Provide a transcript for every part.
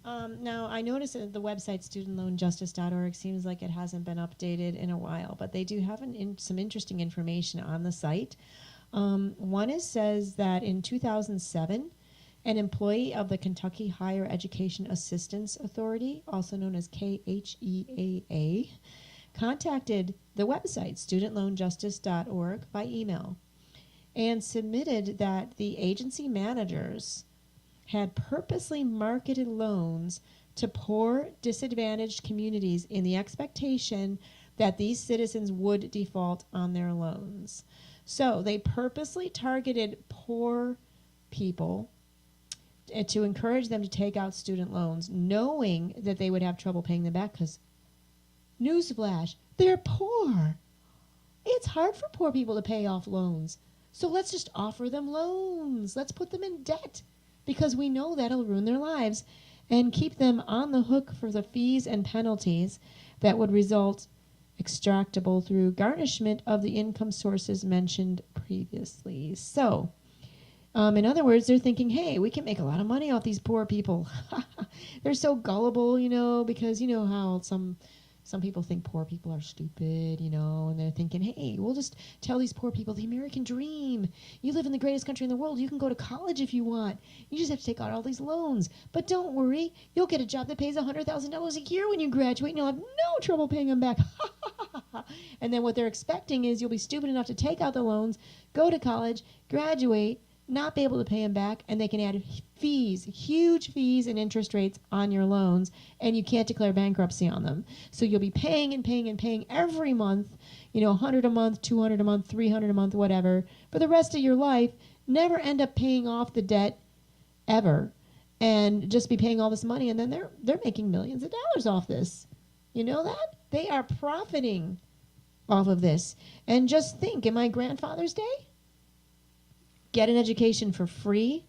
Now, I noticed that the website studentloanjustice.org seems like it hasn't been updated in a while, but they do have some interesting information on the site. One says that in 2007, an employee of the Kentucky Higher Education Assistance Authority, also known as KHEAA, contacted the website studentloanjustice.org by email and submitted that the agency managers had purposely marketed loans to poor, disadvantaged communities in the expectation that these citizens would default on their loans. So they purposely targeted poor people to encourage them to take out student loans, knowing that they would have trouble paying them back because, newsflash, they're poor. It's hard for poor people to pay off loans. So let's just offer them loans. Let's put them in debt because we know that'll ruin their lives and keep them on the hook for the fees and penalties that would result extractable through garnishment of the income sources mentioned previously. So, in other words, they're thinking, hey, we can make a lot of money off these poor people. They're so gullible, because you know how some people think poor people are stupid, and they're thinking, hey, we'll just tell these poor people the American dream. You live in the greatest country in the world. You can go to college if you want. You just have to take out all these loans. But don't worry. You'll get a job that pays $100,000 a year when you graduate, and you'll have no trouble paying them back. And then what they're expecting is you'll be stupid enough to take out the loans, go to college, graduate, not be able to pay them back, and they can add fees, huge fees and interest rates on your loans, and you can't declare bankruptcy on them. So you'll be paying and paying and paying every month, $100 a month, $200 a month, $300 a month, whatever, for the rest of your life, never end up paying off the debt ever, and just be paying all this money, and then they're making millions of dollars off this. You know that? They are profiting off of this. And just think, in my grandfather's day, get an education for free,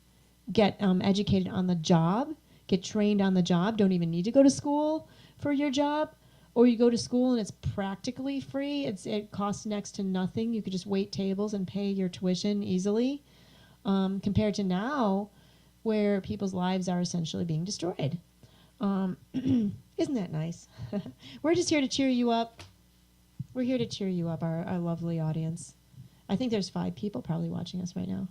get educated on the job, get trained on the job, don't even need to go to school for your job, or you go to school and it's practically free, it costs next to nothing, you could just wait tables and pay your tuition easily, compared to now where people's lives are essentially being destroyed. Isn't that nice? We're just here to cheer you up. We're here to cheer you up, our lovely audience. I think there's 5 people probably watching us right now.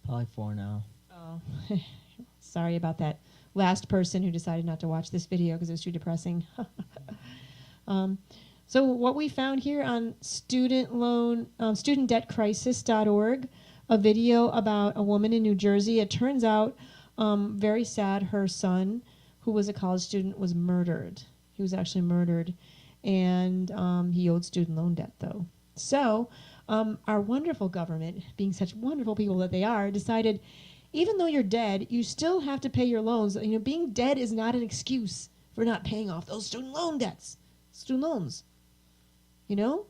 Probably 4 now. Oh, sorry about that last person who decided not to watch this video because it was too depressing. So what we found here on studentdebtcrisis.org, a video about a woman in New Jersey. It turns out, very sad, her son, who was a college student, was murdered. He was actually murdered, and he owed student loan debt, though. So our wonderful government, being such wonderful people that they are, decided even though you're dead, you still have to pay your loans. Being dead is not an excuse for not paying off those student loan debts. Student loans. A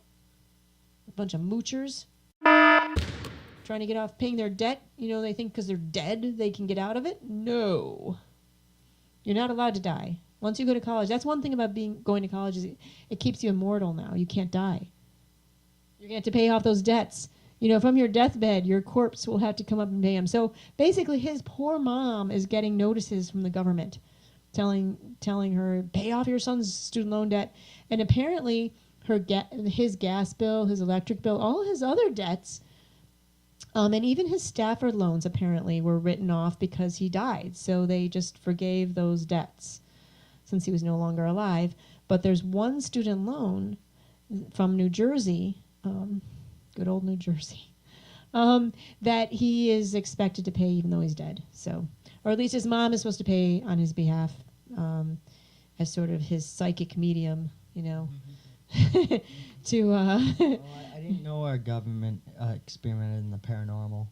bunch of moochers trying to get off paying their debt. They think because they're dead they can get out of it. No. You're not allowed to die. Once you go to college, that's one thing about going to college is it keeps you immortal now. You can't die. You're going to have to pay off those debts. From your deathbed, your corpse will have to come up and pay him. So basically, his poor mom is getting notices from the government telling her, pay off your son's student loan debt. And apparently, his gas bill, his electric bill, all his other debts, and even his Stafford loans apparently were written off because he died. So they just forgave those debts since he was no longer alive. But there's one student loan from New Jersey, good old New Jersey, that he is expected to pay even though he's dead. So, or at least his mom is supposed to pay on his behalf, as sort of his psychic medium, to. I didn't know our government experimented in the paranormal.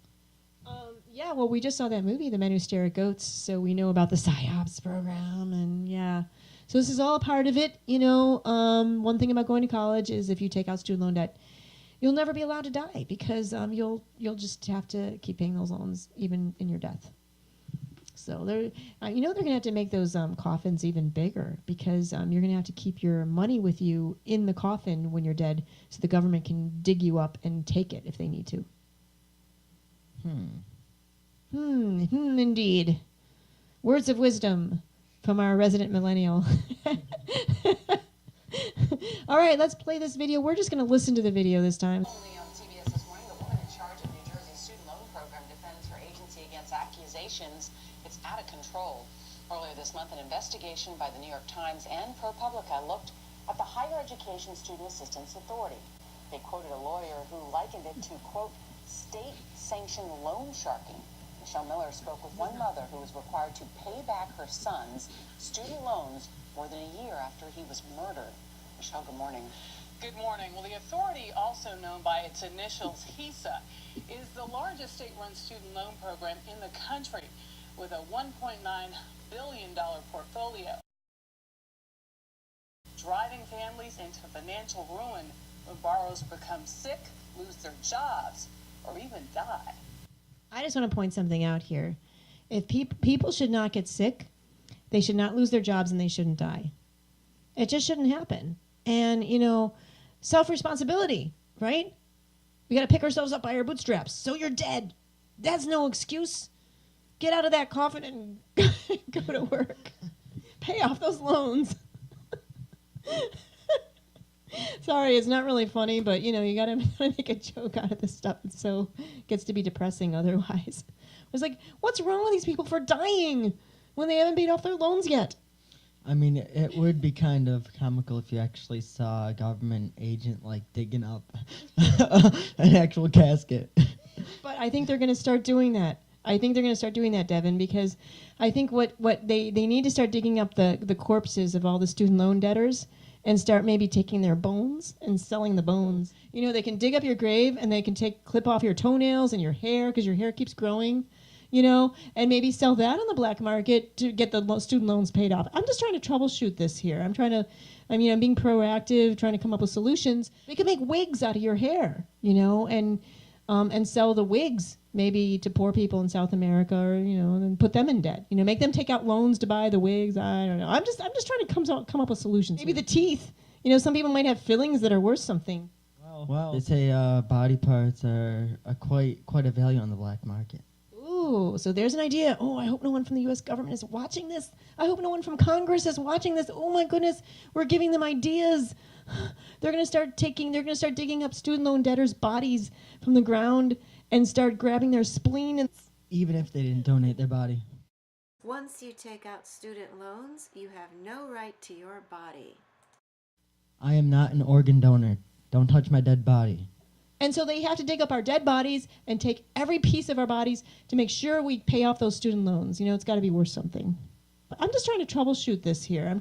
Yeah, well, we just saw that movie, The Men Who Stare at Goats, so we know about the PSYOPs program, and yeah. So this is all a part of it, One thing about going to college is if you take out student loan debt, you'll never be allowed to die because you'll just have to keep paying those loans even in your death. So they're going to have to make those coffins even bigger because you're going to have to keep your money with you in the coffin when you're dead, so the government can dig you up and take it if they need to. Indeed. Words of wisdom from our resident millennial. All right, let's play this video. We're just going to listen to the video this time. Only on CBS this morning, the woman in charge of New Jersey's student loan program defends her agency against accusations it's out of control. Earlier this month, an investigation by the New York Times and ProPublica looked at the Higher Education Student Assistance Authority. They quoted a lawyer who likened it to, quote, state-sanctioned loan sharking. Michelle Miller spoke with one mother who was required to pay back her son's student loans more than a year after he was murdered. Michelle, good morning. Good morning. Well, the authority, also known by its initials HESA, is the largest state-run student loan program in the country with a $1.9 billion portfolio, driving families into financial ruin when borrowers become sick, lose their jobs, or even die. I just want to point something out here. If people should not get sick, they should not lose their jobs, and they shouldn't die. It just shouldn't happen. And, you know, self-responsibility, right? We got to pick ourselves up by our bootstraps. So you're dead. That's no excuse. Get out of that coffin and go to work. Pay off those loans. Sorry, it's not really funny, but, you know, you got to make a joke out of this stuff. So it gets to be depressing otherwise. It's like, what's wrong with these people for dying when they haven't paid off their loans yet? I mean, it would be kind of comical if you actually saw a government agent, like, digging up an actual casket. But I think they're going to start doing that. Devin, because I think what they need to start digging up the corpses of all the student loan debtors and start maybe taking their bones and selling the bones. You know, they can dig up your grave and they can clip off your toenails and your hair because your hair keeps growing, you know, and maybe sell that on the black market to get the student loans paid off. I'm just trying to troubleshoot this here. I'm being proactive, trying to come up with solutions. They could make wigs out of your hair, you know, and sell the wigs maybe to poor people in South America, or, you know, and then put them in debt. You know, make them take out loans to buy the wigs. I don't know. I'm just trying to come up with solutions. Maybe the teeth. You know, some people might have fillings that are worth something. Well, they say body parts are quite a value on the black market. Ooh, so there's an idea. Oh, I hope no one from the U.S. government is watching this. I hope no one from Congress is watching this. Oh my goodness, we're giving them ideas. They're going to start digging up student loan debtors' bodies from the ground and start grabbing their spleen. And even if they didn't donate their body. Once you take out student loans, you have no right to your body. I am not an organ donor. Don't touch my dead body. And so they have to dig up our dead bodies and take every piece of our bodies to make sure we pay off those student loans. You know, it's got to be worth something. I'm just trying to troubleshoot this here. I'm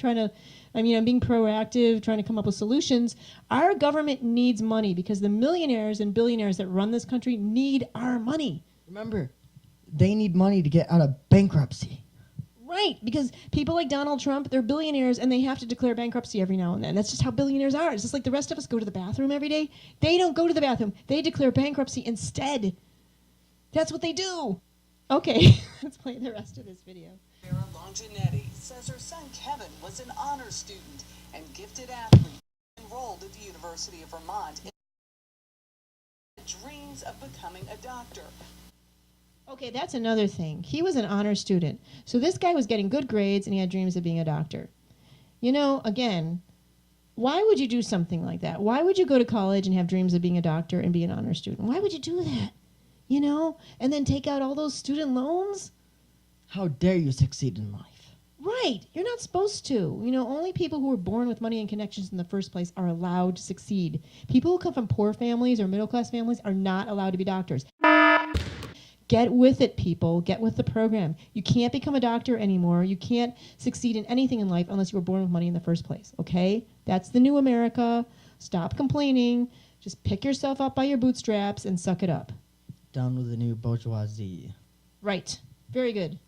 being proactive, trying to come up with solutions. Our government needs money because the millionaires and billionaires that run this country need our money. Remember, they need money to get out of bankruptcy. Right, because people like Donald Trump, they're billionaires and they have to declare bankruptcy every now and then. That's just how billionaires are. It's just like the rest of us go to the bathroom every day. They don't go to the bathroom. They declare bankruptcy instead. That's what they do. Okay, let's play the rest of this video. Sarah Longinetti says her son Kevin was an honor student and gifted athlete enrolled at the University of Vermont in dreams of becoming a doctor. Okay, that's another thing. He was an honor student. So this guy was getting good grades and he had dreams of being a doctor. You know, again, why would you do something like that? Why would you go to college and have dreams of being a doctor and be an honor student? Why would you do that? You know, and then take out all those student loans? How dare you succeed in life? Right. You're not supposed to. You know, only people who were born with money and connections in the first place are allowed to succeed. People who come from poor families or middle-class families are not allowed to be doctors. Get with it, people. Get with the program. You can't become a doctor anymore. You can't succeed in anything in life unless you were born with money in the first place, okay? That's the new America. Stop complaining. Just pick yourself up by your bootstraps and suck it up. Down with the new bourgeoisie. Right. Very good.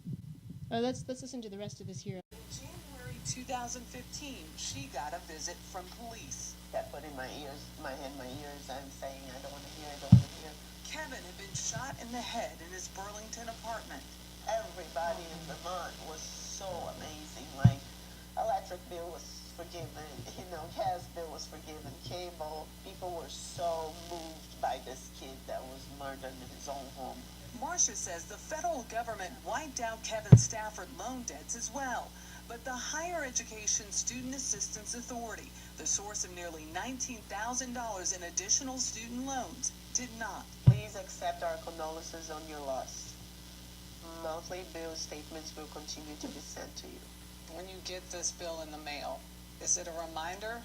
Let's listen to the rest of this here. In January 2015, she got a visit from police. That put in my ears, my ears, I'm saying I don't want to hear, I don't want to hear. Kevin had been shot in the head in his Burlington apartment. Everybody in Vermont was so amazing. Like, electric bill was forgiven, you know, gas bill was forgiven, cable. People were so moved by this kid that was murdered in his own home. Marcia says the federal government wiped out Kevin Stafford loan debts as well. But the Higher Education Student Assistance Authority, the source of nearly $19,000 in additional student loans, did not. Please accept our condolences on your loss. Monthly bill statements will continue to be sent to you. When you get this bill in the mail, is it a reminder?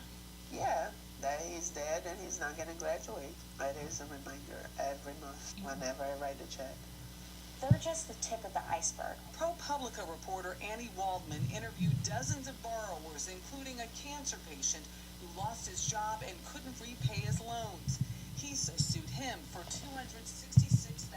Yeah, that he's dead and he's not going to graduate. That is a reminder every month whenever I write a check. They're just the tip of the iceberg. ProPublica reporter Annie Waldman interviewed dozens of borrowers, including a cancer patient who lost his job and couldn't repay his loans. HISA sued him for $266,000.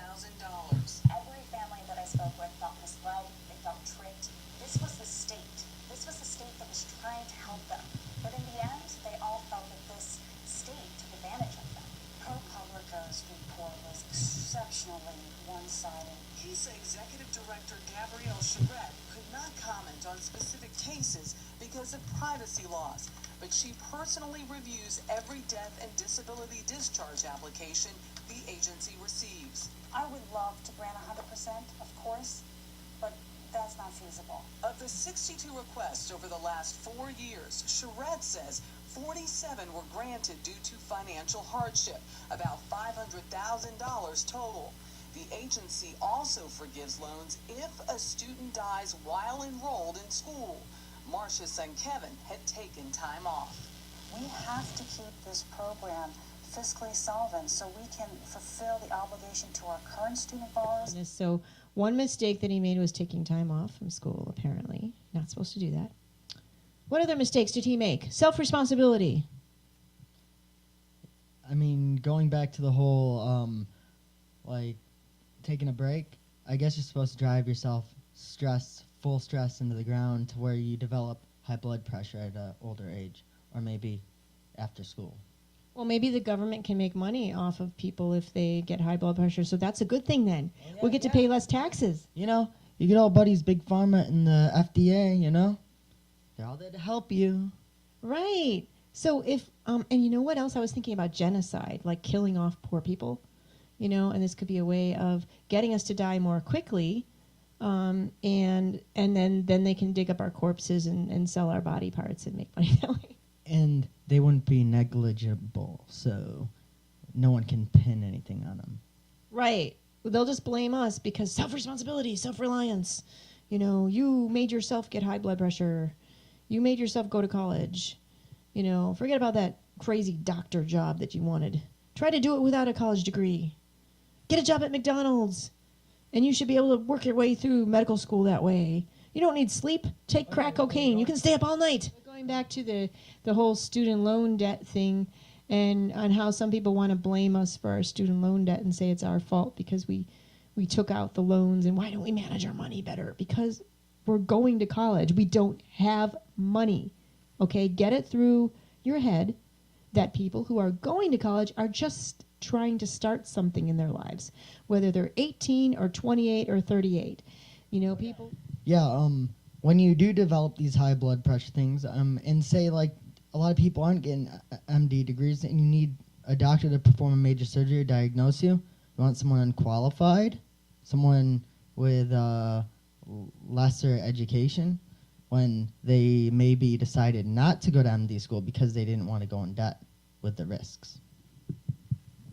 Every family that I spoke with felt misled, they felt tricked. This was the state. This was the state that was trying to help them. But in the end, they all felt that this state took advantage of them. ProPublica's report was exceptionally one-sided. HISA Executive Director Gabrielle Charette could not comment on specific cases because of privacy laws, but she personally reviews every death and disability discharge application the agency receives. I would love to grant 100%, of course, but that's not feasible. Of the 62 requests over the last 4 years, Charette says 47 were granted due to financial hardship, about $500,000 total. The agency also forgives loans if a student dies while enrolled in school. Marcia's son Kevin had taken time off. We have to keep this program fiscally solvent so we can fulfill the obligation to our current student borrowers. So one mistake that he made was taking time off from school, apparently. Not supposed to do that. What other mistakes did he make? Self-responsibility. I mean, going back to the whole, like, taking a break, I guess you're supposed to drive yourself full stress into the ground to where you develop high blood pressure at an older age, or maybe after school. Well, maybe the government can make money off of people if they get high blood pressure, so that's a good thing then. We'll get to pay less taxes. You know, you get all buddies, Big Pharma and the FDA, you know? They're all there to help you. Right. So if, and you know what else? I was thinking about genocide, like killing off poor people, you know, and this could be a way of getting us to die more quickly, and then they can dig up our corpses and sell our body parts and make money that way. And they wouldn't be negligible, so no one can pin anything on them. Right. They'll just blame us because self-responsibility, self-reliance. You know, you made yourself get high blood pressure. You made yourself go to college. You know, forget about that crazy doctor job that you wanted. Try to do it without a college degree. Get a job at McDonald's, and you should be able to work your way through medical school that way. You don't need sleep. Take crack cocaine. You can stay up all night. Going back to the whole student loan debt thing, and on how some people want to blame us for our student loan debt and say it's our fault because we took out the loans, and why don't we manage our money better? Because we're going to college. We don't have money. Okay, get it through your head that people who are going to college are just trying to start something in their lives, whether they're 18 or 28 or 38. You know, people. Yeah, when you do develop these high blood pressure things, and say, like, a lot of people aren't getting MD degrees, and you need a doctor to perform a major surgery or diagnose you, you want someone unqualified, someone with lesser education, when they maybe decided not to go to MD school because they didn't want to go in debt with the risks.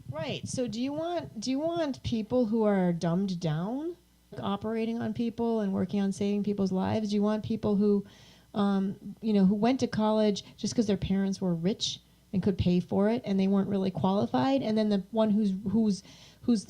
Right. So do you want people who are dumbed down, operating on people and working on saving people's lives? Do you want people who, who went to college just because their parents were rich and could pay for it and they weren't really qualified, and then the one who's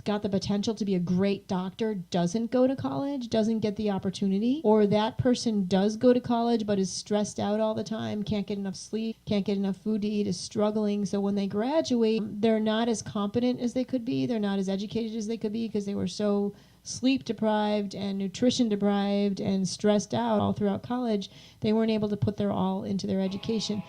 got the potential to be a great doctor doesn't go to college, doesn't get the opportunity, or that person does go to college but is stressed out all the time, can't get enough sleep, can't get enough food to eat, is struggling, so when they graduate, they're not as competent as they could be, they're not as educated as they could be because they were so sleep deprived and nutrition deprived and stressed out all throughout college, they weren't able to put their all into their education.